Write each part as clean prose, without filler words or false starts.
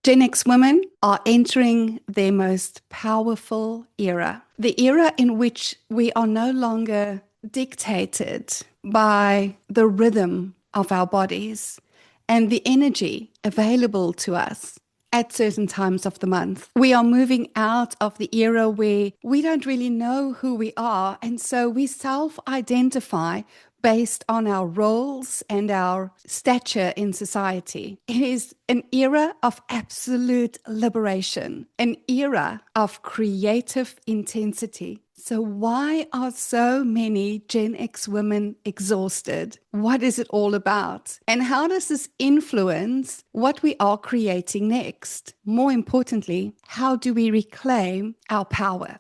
Gen X women are entering their most powerful era, the era in which we are no longer dictated by the rhythm of our bodies and the energy available to us at certain times of the month. We are moving out of the era where we don't really know who we are, and so we self-identify based on our roles and our stature in society. It is an era of absolute liberation, an era of creative intensity. So why are so many Gen X women exhausted? What is it all about? And how does this influence what we are creating next? More importantly, how do we reclaim our power?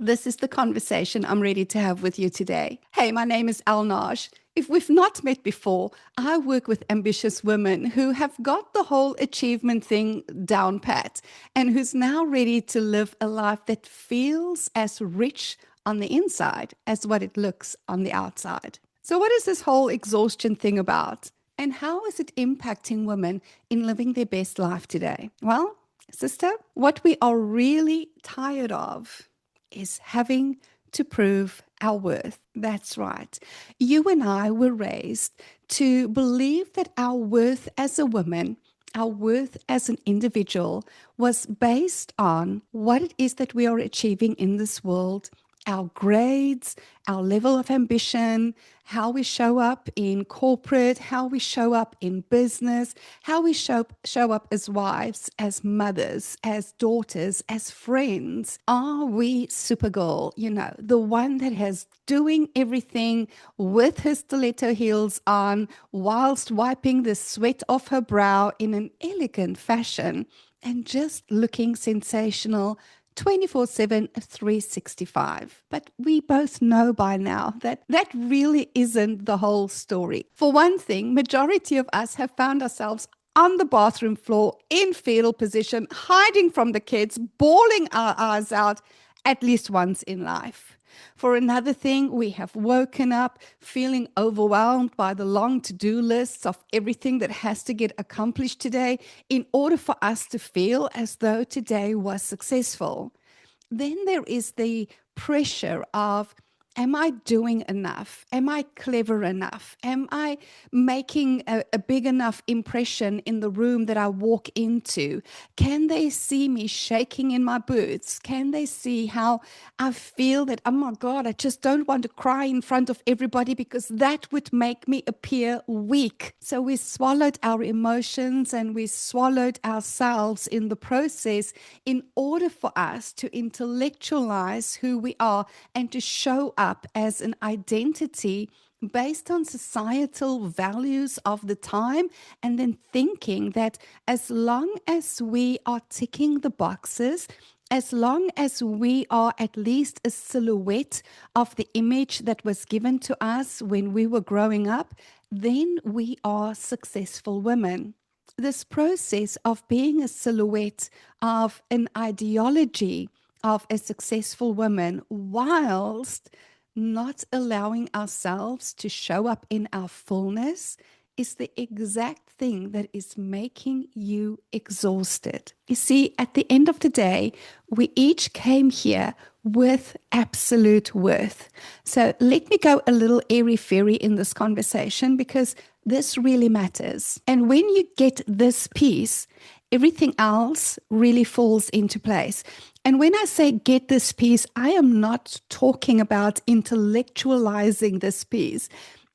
This is the conversation I'm ready to have with you today. Hey, my name is Elle Nagy. If we've not met before, I work with ambitious women who have got the whole achievement thing down pat and who's now ready to live a life that feels as rich on the inside as what it looks on the outside. So what is this whole exhaustion thing about? And how is it impacting women in living their best life today? Well, sister, what we are really tired of is having to prove our worth. That's right. You and I were raised to believe that our worth as a woman, our worth as an individual, was based on what it is that we are achieving in this world, our grades, our level of ambition, how we show up in corporate, how we show up in business, how we show up as wives, as mothers, as daughters, as friends. Are we Supergirl? You know, the one that has doing everything with her stiletto heels on whilst wiping the sweat off her brow in an elegant fashion and just looking sensational 24/7, 365. But we both know by now that that really isn't the whole story. For one thing, majority of us have found ourselves on the bathroom floor in fetal position, hiding from the kids, bawling our eyes out at least once in life. For another thing, we have woken up feeling overwhelmed by the long to-do lists of everything that has to get accomplished today in order for us to feel as though today was successful. Then there is the pressure of, am I doing enough? Am I clever enough? Am I making a big enough impression in the room that I walk into? Can they see me shaking in my boots? Can they see how I feel that, oh my God, I just don't want to cry in front of everybody because that would make me appear weak. So we swallowed our emotions and we swallowed ourselves in the process in order for us to intellectualize who we are and to show up as an identity based on societal values of the time, and then thinking that as long as we are ticking the boxes, as long as we are at least a silhouette of the image that was given to us when we were growing up, then we are successful women. This process of being a silhouette of an ideology of a successful woman, whilst not allowing ourselves to show up in our fullness, is the exact thing that is making you exhausted. You see, at the end of the day, we each came here with absolute worth. So let me go a little airy-fairy in this conversation because this really matters. And when you get this piece, everything else really falls into place. And when I say get this piece, I am not talking about intellectualizing this piece.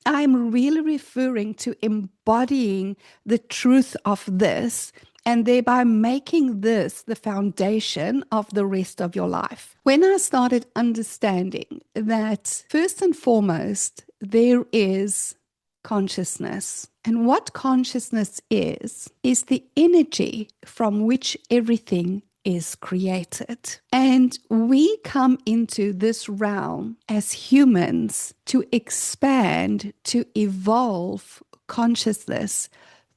I'm really referring to embodying the truth of this and thereby making this the foundation of the rest of your life. When I started understanding that first and foremost, there is consciousness. And what consciousness is the energy from which everything is created. And we come into this realm as humans to expand, to evolve consciousness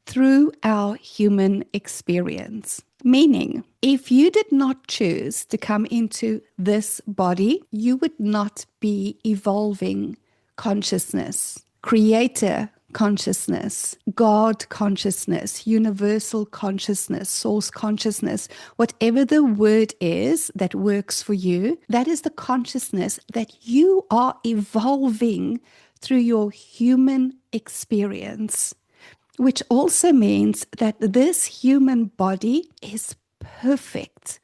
through our human experience. Meaning, if you did not choose to come into this body, you would not be evolving consciousness, creator consciousness, God consciousness, universal consciousness, source consciousness, whatever the word is that works for you, that is the consciousness that you are evolving through your human experience, which also means that this human body is perfect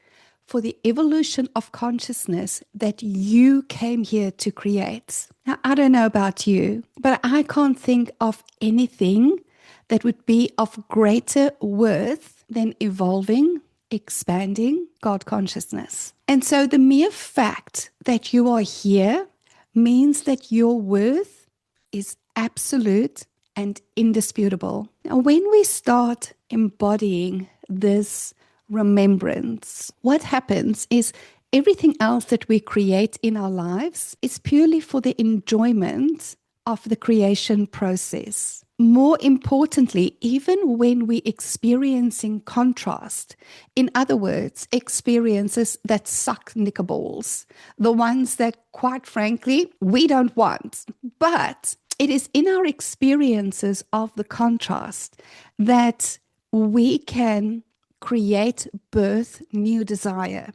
for the evolution of consciousness that you came here to create. Now, I don't know about you, but I can't think of anything that would be of greater worth than evolving, expanding God consciousness. And so the mere fact that you are here means that your worth is absolute and indisputable. Now, when we start embodying this remembrance, what happens is everything else that we create in our lives is purely for the enjoyment of the creation process. More importantly, even when we're experiencing contrast, in other words, experiences that suck knickerballs, the ones that, quite frankly, we don't want, but it is in our experiences of the contrast that we can create, birth, new desire.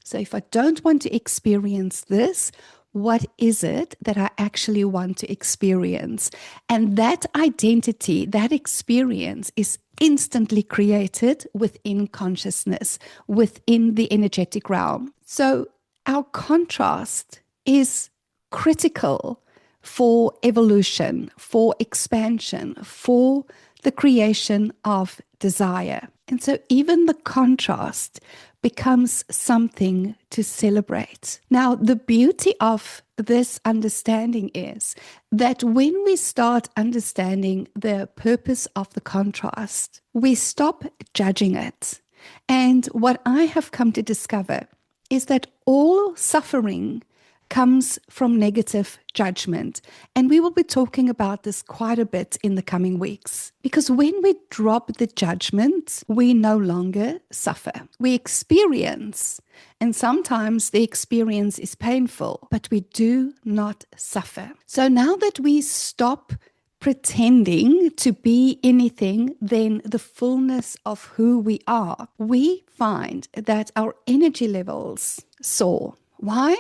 So if I don't want to experience this, what is it that I actually want to experience? And that identity, that experience is instantly created within consciousness, within the energetic realm. So our contrast is critical for evolution, for expansion, for the creation of desire. And so even the contrast becomes something to celebrate. Now, the beauty of this understanding is that when we start understanding the purpose of the contrast, we stop judging it. And what I have come to discover is that all suffering comes from negative judgment. And we will be talking about this quite a bit in the coming weeks. Because when we drop the judgment, we no longer suffer. We experience, and sometimes the experience is painful, but we do not suffer. So now that we stop pretending to be anything than the fullness of who we are, we find that our energy levels soar. Why?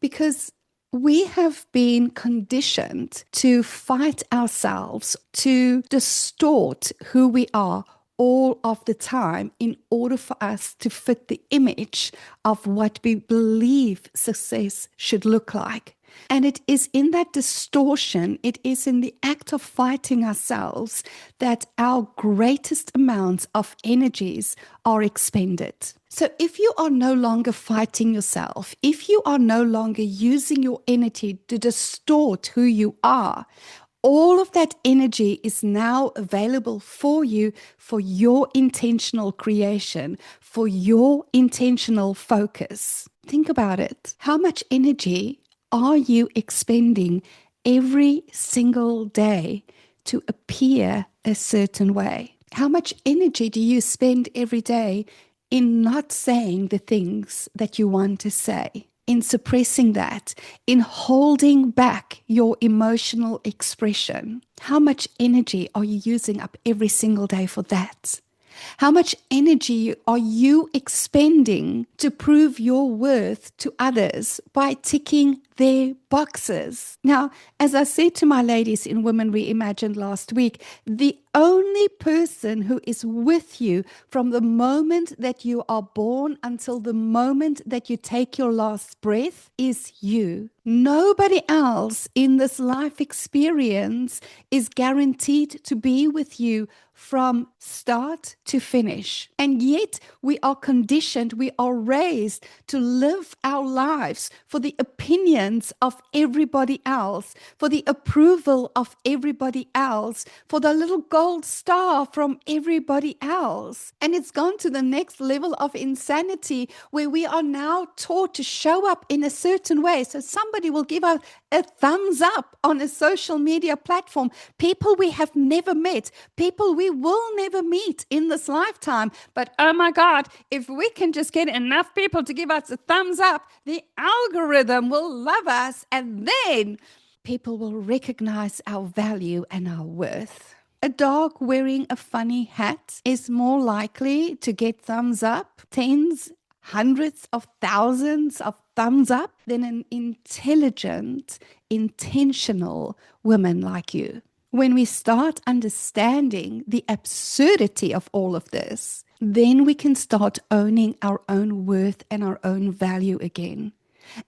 Because we have been conditioned to fight ourselves, to distort who we are all of the time in order for us to fit the image of what we believe success should look like. And it is in that distortion, it is in the act of fighting ourselves that our greatest amounts of energies are expended. So if you are no longer fighting yourself, if you are no longer using your energy to distort who you are, all of that energy is now available for you for your intentional creation, for your intentional focus. Think about it. How much energy are you expending every single day to appear a certain way? How much energy do you spend every day in not saying the things that you want to say, in suppressing that, in holding back your emotional expression? How much energy are you using up every single day for that? How much energy are you expending to prove your worth to others by ticking their boxes? Now, as I said to my ladies in Women Reimagined last week, the only person who is with you from the moment that you are born until the moment that you take your last breath is you. Nobody else in this life experience is guaranteed to be with you from start to finish. And yet we are conditioned, we are raised to live our lives for the opinions of everybody else, for the approval of everybody else, for the little gold star from everybody else. And it's gone to the next level of insanity where we are now taught to show up in a certain way. So somebody will give us a thumbs up on a social media platform. People we have never met, people we will never meet in this lifetime. But oh my God, if we can just get enough people to give us a thumbs up, the algorithm will love us. And then people will recognize our value and our worth. A dog wearing a funny hat is more likely to get thumbs up, tens, hundreds of thousands of thumbs up, than an intelligent, intentional woman like you. When we start understanding the absurdity of all of this, then we can start owning our own worth and our own value again.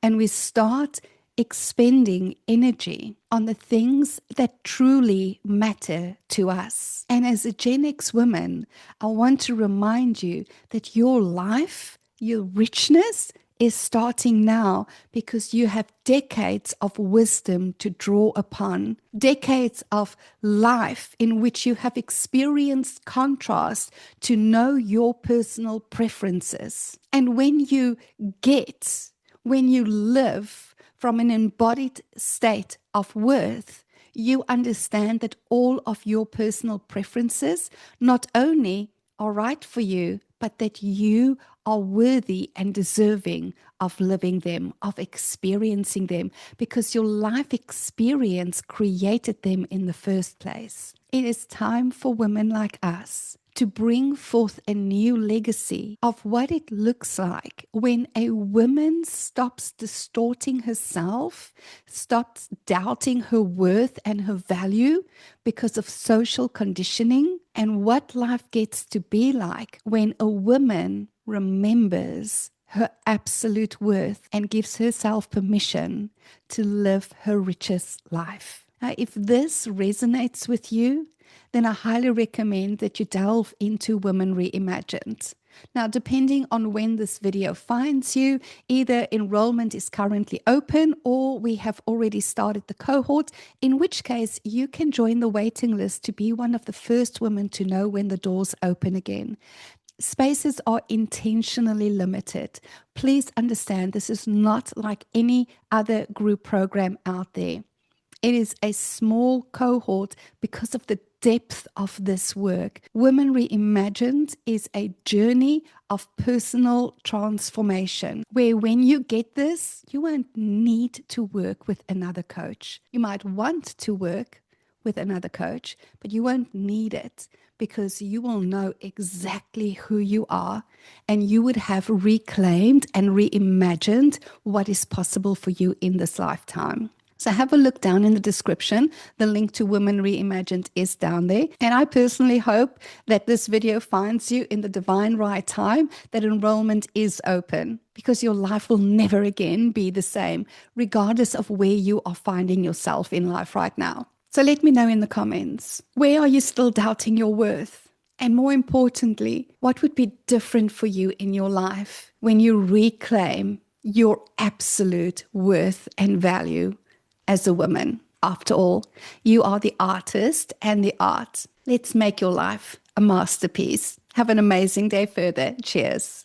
And we start expending energy on the things that truly matter to us. And as a Gen X woman, I want to remind you that your life, your richness is starting now, because you have decades of wisdom to draw upon, decades of life in which you have experienced contrast to know your personal preferences. And when you live from an embodied state of worth, you understand that all of your personal preferences not only are right for you, but that you are worthy and deserving of living them, of experiencing them, because your life experience created them in the first place. It is time for women like us to bring forth a new legacy of what it looks like when a woman stops distorting herself, stops doubting her worth and her value because of social conditioning, and what life gets to be like when a woman remembers her absolute worth and gives herself permission to live her richest life. Now, if this resonates with you, then I highly recommend that you delve into Women Reimagined. Now, depending on when this video finds you, either enrollment is currently open or we have already started the cohort, in which case you can join the waiting list to be one of the first women to know when the doors open again. Spaces are intentionally limited. Please understand, this is not like any other group program out there. It is a small cohort because of the depth of this work. Women Reimagined is a journey of personal transformation, where when you get this, you won't need to work with another coach. You might want to work with another coach, but you won't need it, because you will know exactly who you are, and you would have reclaimed and reimagined what is possible for you in this lifetime. So have a look down in the description. The link to Women Reimagined is down there. And I personally hope that this video finds you in the divine right time, that enrollment is open, because your life will never again be the same, regardless of where you are finding yourself in life right now. So let me know in the comments, where are you still doubting your worth? And more importantly, what would be different for you in your life when you reclaim your absolute worth and value as a woman? After all, you are the artist and the art. Let's make your life a masterpiece. Have an amazing day further. Cheers.